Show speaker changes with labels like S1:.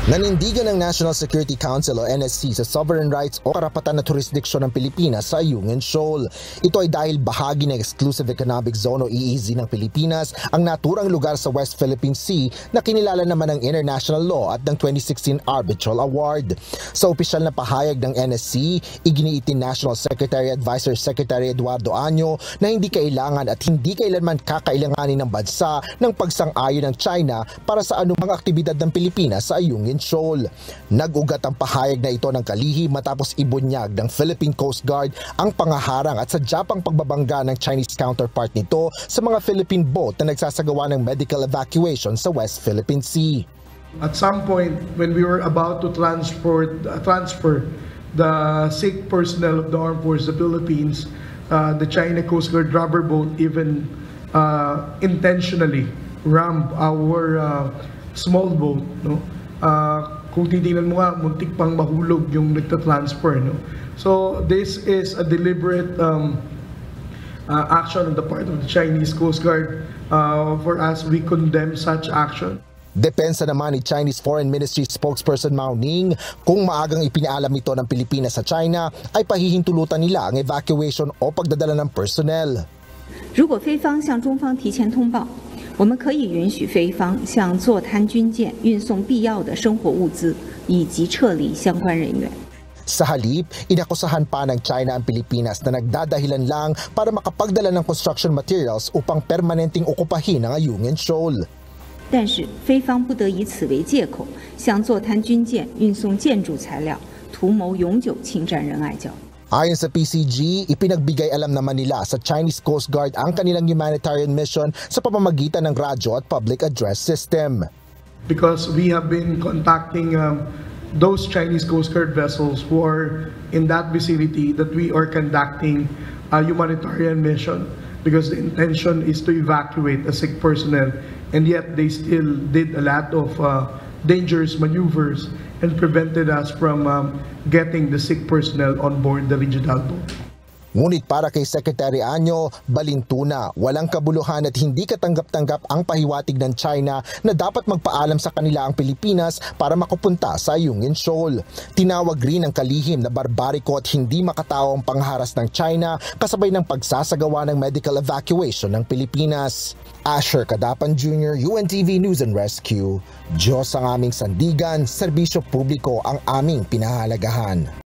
S1: Nanindigan ng National Security Council o NSC sa sovereign rights o karapatan na jurisdiksyon ng Pilipinas sa Ayungin Shoal. Ito ay dahil bahagi ng Exclusive Economic Zone o EEZ ng Pilipinas ang naturang lugar sa West Philippine Sea na kinilala naman ng international law at ng 2016 Arbitral Award. Sa opisyal na pahayag ng NSC, iginiit ni National Secretary Advisor Secretary Eduardo Año na hindi kailangan at hindi kailanman kakailanganin ng bansa ng pagsang-ayon ng China para sa anumang aktibidad ng Pilipinas sa Ayungin Shoal. Nag-ugat ang pahayag na ito ng kalihim matapos ibunyag ng Philippine Coast Guard ang pangaharang at sadyapang pagbabangga ng Chinese counterpart nito sa mga Philippine boat na nagsasagawa ng medical evacuation sa West Philippine Sea.
S2: At some point, when we were about to transfer the sick personnel of the Armed Forces of the Philippines, the China Coast Guard rubber boat even intentionally rammed our small boat, no? Kung titingnan mo nga, muntik pang mahulog yung nagta-transfer, no? So this is a deliberate action on the part of the Chinese Coast Guard. For us, we condemn such action.
S1: Depensa naman ni Chinese Foreign Ministry spokesperson Mao Ning, kung maagang ipinaalam ito ng Pilipinas sa China, ay pahihintulutan nila ang evacuation o pagdadala ng personnel.
S3: 如果菲方向中方提前通报，我们可以允许菲方向坐滩军舰运送必要的生活物资，以及撤离相关人员。
S1: Sa halip, inakusahan pa ng China ang Pilipinas na nagdadahilan lang para makapagdala ng construction materials upang permanenteng okupahin ang Ayungin Shoal.
S3: 但是菲方不得以此为借口，向坐滩军舰运送建筑材料，图谋永久侵占仁爱礁。
S1: Ayon sa PCG, ipinagbigay alam naman nila sa Chinese Coast Guard ang kanilang humanitarian mission sa pamamagitan ng radyo at public address system.
S2: Because we have been contacting those Chinese Coast Guard vessels who are in that vicinity that we are conducting a humanitarian mission, because the intention is to evacuate the sick personnel, and yet they still did a lot of dangerous maneuvers and prevented us from getting the sick personnel on board the regional boat.
S1: Ngunit para kay Secretary Año, balintuna, walang kabuluhan at hindi katanggap-tanggap ang pahiwatig ng China na dapat magpaalam sa kanila ang Pilipinas para makapunta sa Ayungin Shoal. Tinawag rin ang kalihim na barbariko at hindi makatao ang pangharas ng China kasabay ng pagsasagawa ng medical evacuation ng Pilipinas. Asher Cadapan Jr., UNTV News and Rescue. Diyos ang aming sandigan, serbisyo publiko ang aming pinahalagahan.